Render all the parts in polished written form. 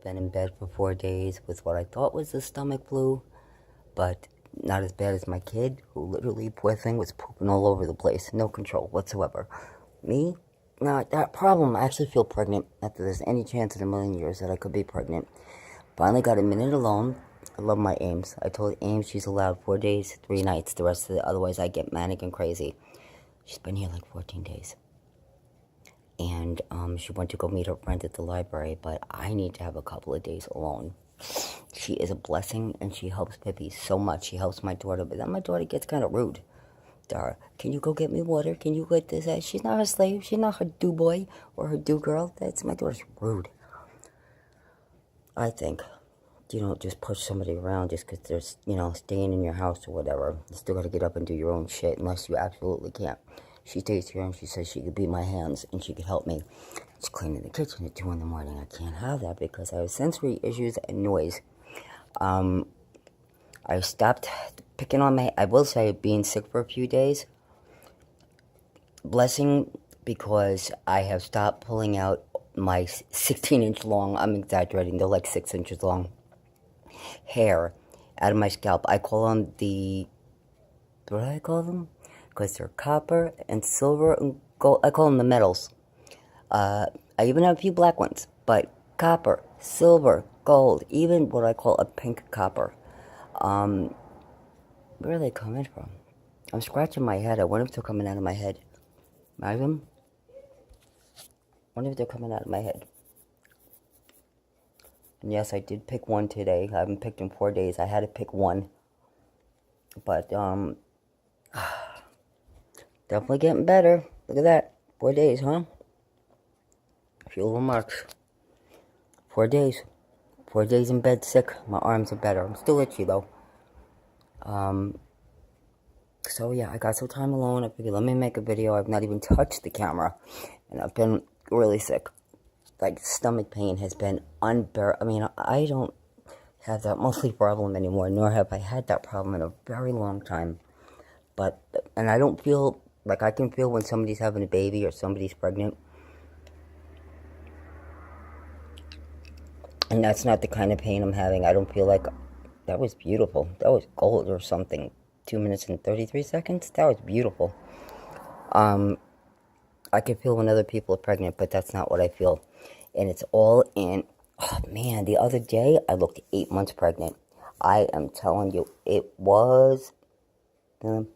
been in bed for 4 days with what I thought was the stomach flu, but not as bad as my kid, who literally, poor thing, was pooping all over the place. No control whatsoever. Me? Not that problem. I actually feel pregnant after there's any chance in a million years that I could be pregnant. Finally got a minute alone. I love my Ames. I told Ames she's allowed 4 days, 3 nights. The rest of it, otherwise I get manic and crazy. She's been here like 14 days. And she went to go meet her friend at the library, but I need to have a couple of days alone. She is a blessing, and she helps Pippi so much. She helps my daughter, but then my daughter gets kind of rude. Dara, can you go get me water? Can you get this? She's not her slave. She's not her do boy or her do girl. That's my daughter's rude. I think you don't just push somebody around just because they're, staying in your house or whatever. You still got to get up and do your own shit unless you absolutely can't. She stays here and she says she could be my hands and she could help me. She's cleaning the kitchen at 2 in the morning. I can't have that because I have sensory issues and noise. I stopped picking on I will say, being sick for a few days. Blessing, because I have stopped pulling out my 16-inch long, I'm exaggerating, they're like 6 inches long, hair out of my scalp. I call them what do I call them? Because they're copper and silver and gold. I call them the metals. I even have a few black ones, but copper, silver, gold, even what I call a pink copper. Where are they coming from? I'm scratching my head. I wonder if they're coming out of my head. Imagine. I wonder if they're coming out of my head. And yes, I did pick one today. I haven't picked in 4 days. I had to pick one. But, definitely getting better. Look at that. 4 days, huh? A few little marks. 4 days. 4 days in bed sick. My arms are better. I'm still itchy, though. So, yeah, I got some time alone. I figured, let me make a video. I've not even touched the camera. And I've been really sick. Like, stomach pain has been unbearable. I mean, I don't have that monthly problem anymore, nor have I had that problem in a very long time. But, and I don't feel, like I can feel when somebody's having a baby or somebody's pregnant. And that's not the kind of pain I'm having. I don't feel like, that was beautiful. That was gold or something. 2 minutes and 33 seconds? That was beautiful. I can feel when other people are pregnant, but that's not what I feel. And it's all in, oh man, the other day I looked 8 months pregnant. I am telling you, it was, the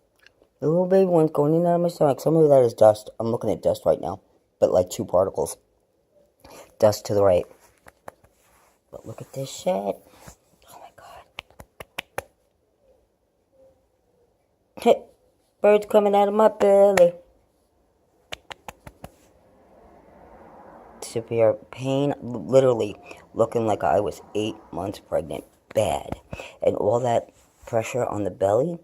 little baby one's going in and out of my stomach. Some of that is dust. I'm looking at dust right now, but like 2 particles. Dust to the right. But look at this shit. Oh my god. Hey, birds coming out of my belly. Severe pain, literally looking like I was 8 months pregnant. Bad. And all that pressure on the belly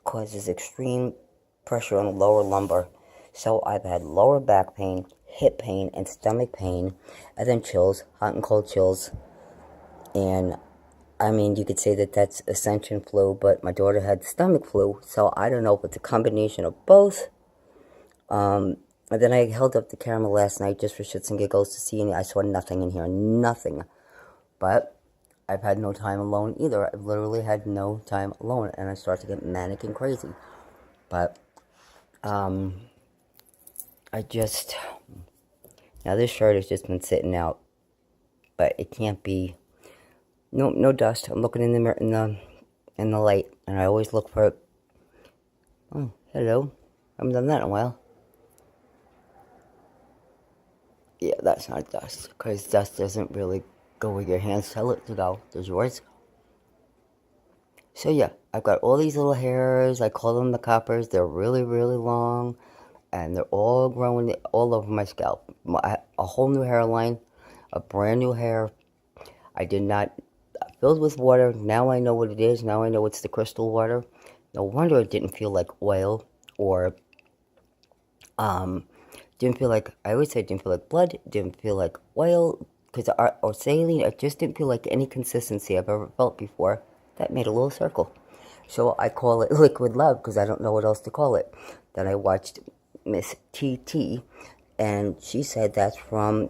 causes extreme pressure on the lower lumbar. So I've had lower back pain, hip pain, and stomach pain, and then chills, hot and cold chills. And I mean, you could say that that's ascension flu, but my daughter had stomach flu, so I don't know if it's a combination of both. And then I held up the camera last night just for shits and giggles to see, and I saw nothing in here, nothing. But I've had no time alone either. I've literally had no time alone, and I start to get manic and crazy. But, now this shirt has just been sitting out, but it can't be, no dust. I'm looking in the mirror, in the light, and I always look for it. Oh, hello. I haven't done that in a while. Yeah, that's not dust, because dust doesn't really go where your hands tell it to go. There's yours. So yeah, I've got all these little hairs. I call them the coppers. They're really, really long, and they're all growing all over my scalp. A whole new hairline, a brand new hair. I did not, filled with water. Now I know what it is. Now I know it's the crystal water. No wonder it didn't feel like oil or, didn't feel like, I always say it didn't feel like blood, didn't feel like oil, because or saline, it just didn't feel like any consistency I've ever felt before. That made a little circle. So I call it liquid love, because I don't know what else to call it. Then I watched Miss TT, and she said that's from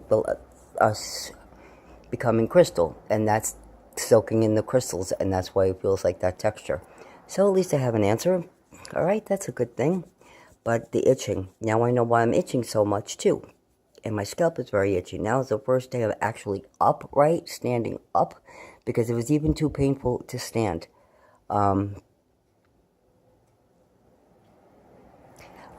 becoming crystal, and that's soaking in the crystals, and that's why it feels like that texture. So at least I have an answer. All right, that's a good thing. But the itching, now I know why I'm itching so much too. And my scalp is very itchy. Now is the first day of actually upright, standing up, because it was even too painful to stand.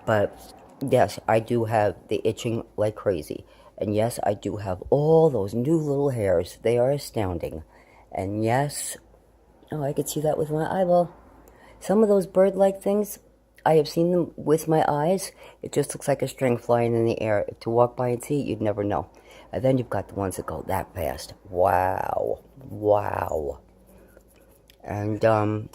But yes, I do have the itching like crazy. And yes, I do have all those new little hairs. They are astounding. And yes, oh, I could see that with my eyeball. Some of those bird-like things, I have seen them with my eyes. It just looks like a string flying in the air. To walk by and see it, you'd never know. And then you've got the ones that go that fast. Wow. Wow. And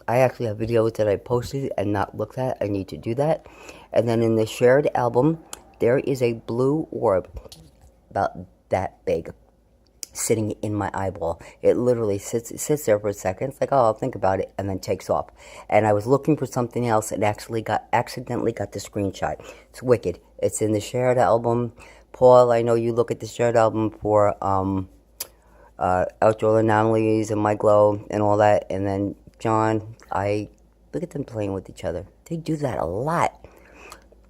I actually have videos that I posted and not looked at. I need to do that. And then in the shared album, there is a blue orb about that big sitting in my eyeball. It literally sits there for a second. It's like, oh, I'll think about it, and then takes off. And I was looking for something else and accidentally got the screenshot. It's wicked. It's in the shared album. Paul, I know you look at the shared album for Outdoor Anomalies and My Glow and all that. And then John, I look at them playing with each other. They do that a lot.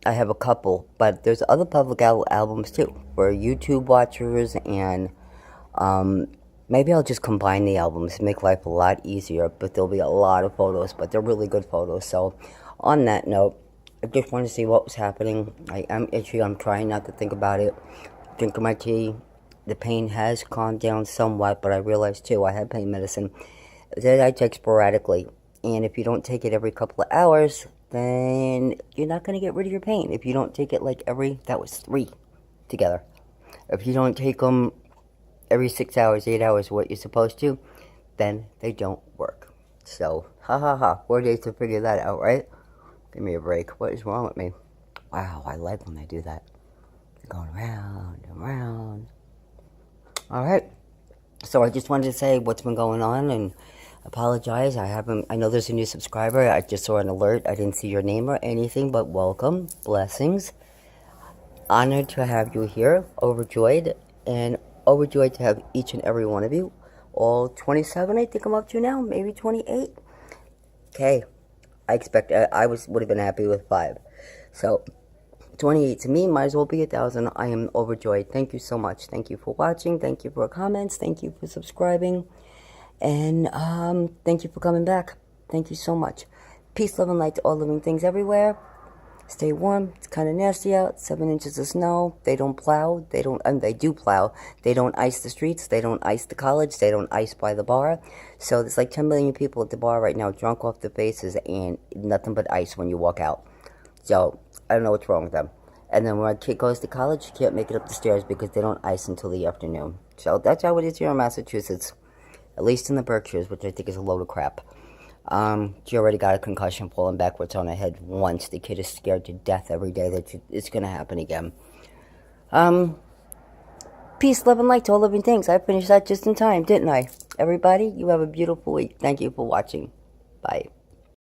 I have a couple, but there's other public albums too for YouTube watchers, and maybe I'll just combine the albums, make life a lot easier, but there'll be a lot of photos, but they're really good photos. So on that note, I just wanted to see what was happening. I'm itchy. I'm trying not to think about it. Drinking my tea. The pain has calmed down somewhat, but I realized too, I have pain medicine that I take sporadically. And if you don't take it every couple of hours, then you're not going to get rid of your pain. If you don't take it like that was 3 together. If you don't take them every 6 hours, 8 hours, what you're supposed to, then they don't work. So, 4 days to figure that out, right? Give me a break. What is wrong with me? Wow, I like when they do that. They're going round and round. All right. So I just wanted to say what's been going on and apologize. I know there's a new subscriber. I just saw an alert. I didn't see your name or anything, but welcome. Blessings. Honored to have you here. Overjoyed. And overjoyed to have each and every one of you. All 27, I think I'm up to now. Maybe 28. Okay. I expect would have been happy with 5. So 28 to me might as well be 1,000. I am overjoyed. Thank you so much. Thank you for watching. Thank you for comments. Thank you for subscribing. And thank you for coming back. Thank you so much. Peace, love, and light to all living things everywhere. Stay warm. It's kind of nasty out. 7 inches of snow. They don't plow. They do plow. They don't ice the streets. They don't ice the college. They don't ice by the bar. So there's like 10 million people at the bar right now, drunk off their faces, and nothing but ice when you walk out. So I don't know what's wrong with them. And then when my kid goes to college, she can't make it up the stairs because they don't ice until the afternoon. So that's how it is here in Massachusetts. At least in the Berkshires, which I think is a load of crap. She already got a concussion falling backwards on her head once. The kid is scared to death every day that it's going to happen again. Peace, love, and light to all living things. I finished that just in time, didn't I? Everybody, you have a beautiful week. Thank you for watching. Bye.